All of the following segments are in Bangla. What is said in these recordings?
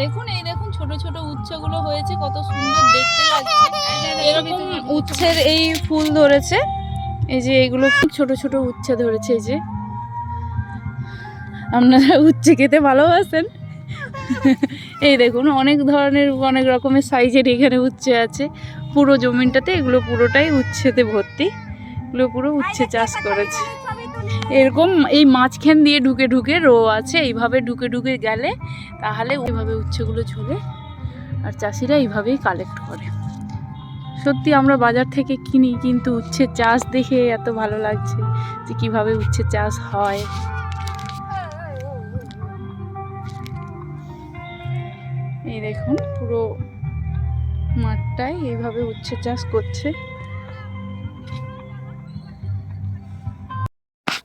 দেখুন এই দেখুন ছোট ছোট উচ্ছেগুলো হয়েছে, কত সুন্দর দেখতে লাগছে। এরকম উচ্ছের এই ফুল ধরেছে, এই যে এগুলো ছোট ছোট উচ্ছে ধরেছে। এই যে আপনারা উচ্ছে খেতে ভালোবাসেন, এই দেখুন অনেক ধরনের অনেক রকমের সাইজের এখানে উচ্ছে আছে। পুরো জমিনটাতে এগুলো পুরোটাই উচ্ছেতে ভর্তি, এগুলো পুরো উচ্ছে চাষ করেছে। এরকম এই মাঝখান দিয়ে ঢুকে ঢুকে রো আছে, এইভাবে ঢুকে ঢুকে গেলে তাহলে ওইভাবে উচ্ছেগুলো ঝোলে, আর চাষিরা এইভাবেই কালেক্ট করে। সত্যি আমরা বাজার থেকে কিনি, কিন্তু উচ্ছে চাষ দেখে এত ভালো লাগছে যে কিভাবে উচ্ছে চাষ হয়। এই দেখুন পুরো মাঠটায় এইভাবে উচ্ছে চাষ করছে।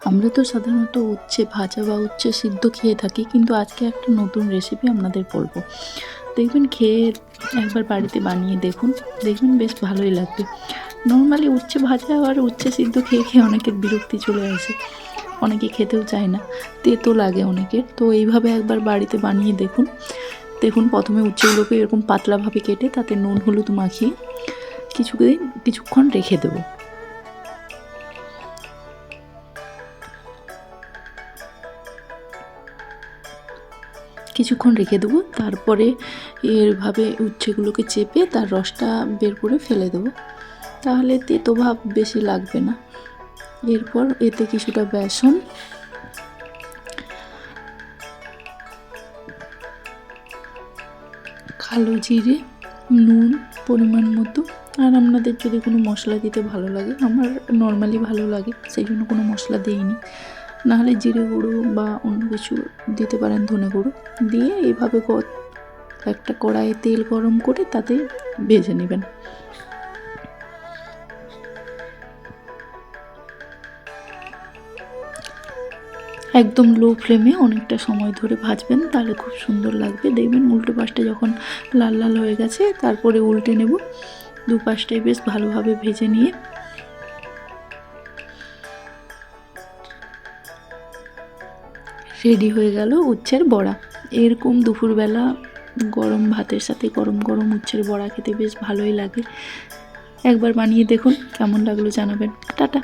আমরা তো সাধারণত উচ্ছে ভাজা বা উচ্ছে সিদ্ধ খেয়ে থাকি, কিন্তু আজকে একটা নতুন রেসিপি আপনাদের বলবো। দেখবেন খেয়ে একবার বাড়িতে বানিয়ে দেখুন, দেখবেন বেশ ভালোই লাগবে। নর্মালি উচ্ছে ভাজা আর উচ্ছে সিদ্ধ খেয়ে খেয়ে অনেকের বিরক্তি চলে আসে, অনেকে খেতেও চায় না, তেতো লাগে অনেকের। তো এইভাবে একবার বাড়িতে বানিয়ে দেখুন। দেখুন প্রথমে উচ্ছেগুলোকে এরকম পাতলাভাবে কেটে তাতে নুন হলুদ মাখিয়ে কিছুক্ষণ রেখে দেবো। কিছুক্ষণ রেখে দেবো, তারপরে এভাবে উচ্ছেগুলোকে চেপে তার রসটা বের করে ফেলে দেবো, তাহলে তেতো ভাব বেশি লাগবে না। এরপর এতে কিছুটা বেসন, কালো জিরে, নুন পরিমাণ মতো, আর আপনাদের যদি কোনো মশলা দিতে ভালো লাগে, আমার নর্মালি ভালো লাগে সেই জন্য কোনো মশলা দিইনি, নাহলে জিরে গুঁড়ো বা অন্য কিছু দিতে পারেন, ধনে গুঁড়ো দিয়ে এইভাবে একটা কড়াইয়ে তেল গরম করে তাতে ভেজে নেবেন। একদম লো ফ্লেমে অনেকটা সময় ধরে ভাজবেন, তাহলে খুব সুন্দর লাগবে। দেখবেন উল্টো পাশটা যখন লাল লাল হয়ে গেছে, তারপরে উল্টে নেব। দু পাশটাই বেশ ভালোভাবে ভেজে নিয়ে রেডি হয়ে গেল উচ্ছের বড়া। এরকম দুপুরবেলা গরম ভাতের সাথে গরম গরম উচ্ছের বড়া খেতে বেশ ভালোই লাগে। একবার বানিয়ে দেখুন, কেমন লাগলো জানাবেন। টাটা।